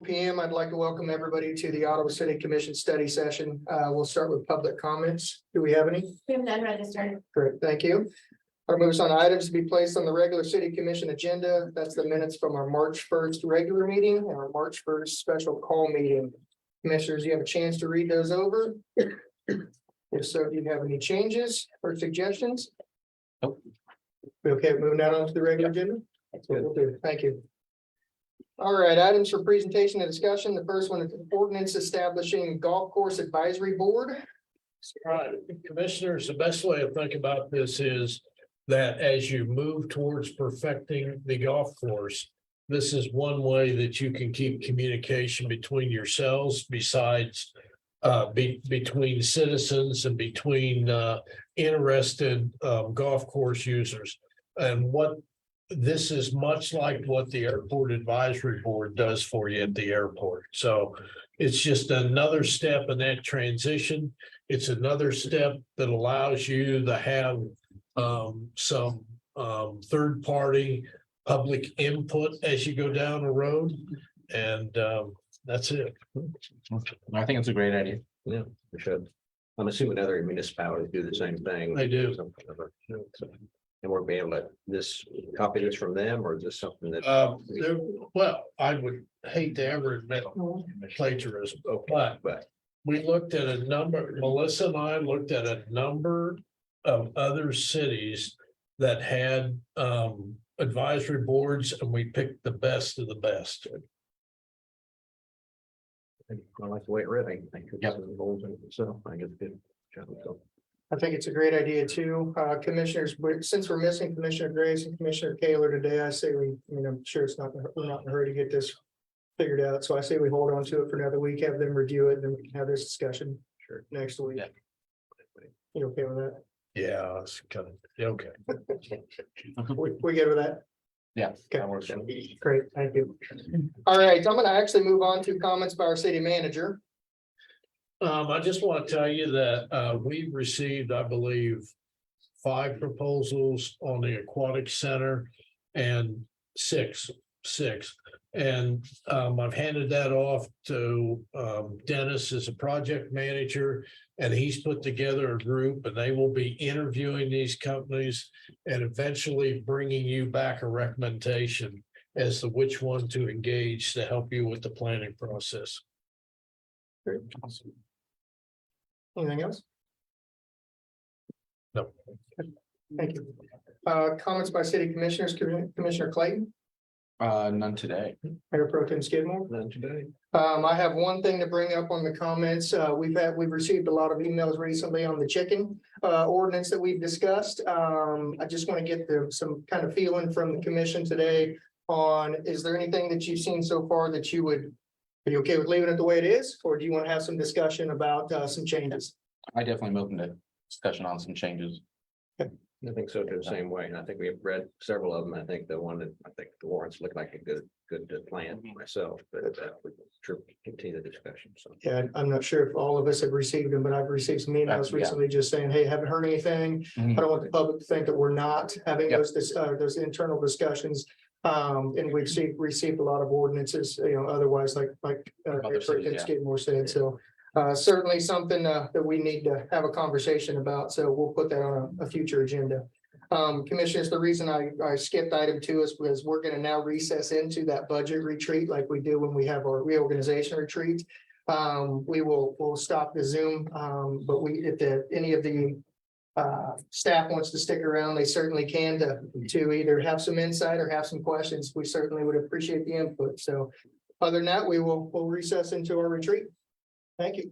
p.m. I'd like to welcome everybody to the Ottawa City Commission study session. We'll start with public comments. Do we have any? We have none registered. Great, thank you. Our moves on items to be placed on the regular city commission agenda. That's the minutes from our March 1st regular meeting and our March 1st special call meeting. Commissioners, you have a chance to read those over. If so, do you have any changes or suggestions? Nope. We okay with moving that on to the regular agenda? That's what we'll do. Thank you. All right, items for presentation and discussion. The first one is ordinance establishing golf course advisory board. Right, commissioners, the best way to think about this is that as you move towards perfecting the golf course, this is one way that you can keep communication between yourselves besides between citizens and between interested golf course users. And what this is much like what the airport advisory board does for you at the airport. So it's just another step in that transition. It's another step that allows you to have some third-party public input as you go down the road. And that's it. I think it's a great idea. Yeah, we should. I'm assuming other municipalities do the same thing. They do. And we're being able to copy this from them, or is this something that? Well, I would hate to ever admit plagiarism, but we looked at a number, Melissa and I looked at a number of other cities that had advisory boards, and we picked the best of the best. I like the way it read. I think it's involved in it, so I think it's good. So, I think it's a great idea too. Commissioners, since we're missing Commissioner Grace and Commissioner Kaler today, I say I'm sure we're not in a hurry to get this figured out. So I say we hold on to it for another week, have them review it, and then we can have this discussion next week. Yeah. You okay with that? Yeah, it's kind of, okay. We good with that? Yeah. Okay. That works. Great, thank you. All right, I'm gonna actually move on to comments by our city manager. I just want to tell you that we've received, I believe, 5 proposals on the aquatic center and six. And I've handed that off to Dennis as a project manager, and he's put together a group, and they will be interviewing these companies and eventually bringing you back a recommendation as to which one to engage to help you with the planning process. Great. Anything else? No. Thank you. Comments by city commissioners, Commissioner Clayton, None today. Mayor Pro Tem Skidmore. none today. I have one thing to bring up on the comments. We've received a lot of emails recently on the chicken ordinance that we've discussed. I just want to get some kind of feeling from the commission today on, is there anything that you've seen so far that you would, are you okay with leaving it the way it is? Or do you want to have some discussion about some changes? I definitely am open to discussion on some changes. I think so too, the same way. And I think we have read several of them. I think the one that I think the warrants look like a good plan myself, but we should continue the discussion. So. Yeah, I'm not sure if all of us have received them, but I've received some emails Yeah. recently just saying, hey, haven't heard anything. I don't want the public to think that we're not having Yep. those internal discussions. And we've received a lot of ordinances, otherwise like Other cities, yeah. Skidmore said, so. Certainly something that we need to have a conversation about, so we'll put that on a future agenda. Commissioners, the reason I skipped item 2 is because we're going to now recess into that budget retreat like we do when we have our reorganization retreat. We'll stop the Zoom, but if any of the staff wants to stick around, they certainly can to either have some insight or have some questions. We certainly would appreciate the input. So other than that, we'll recess into our retreat. Thank you.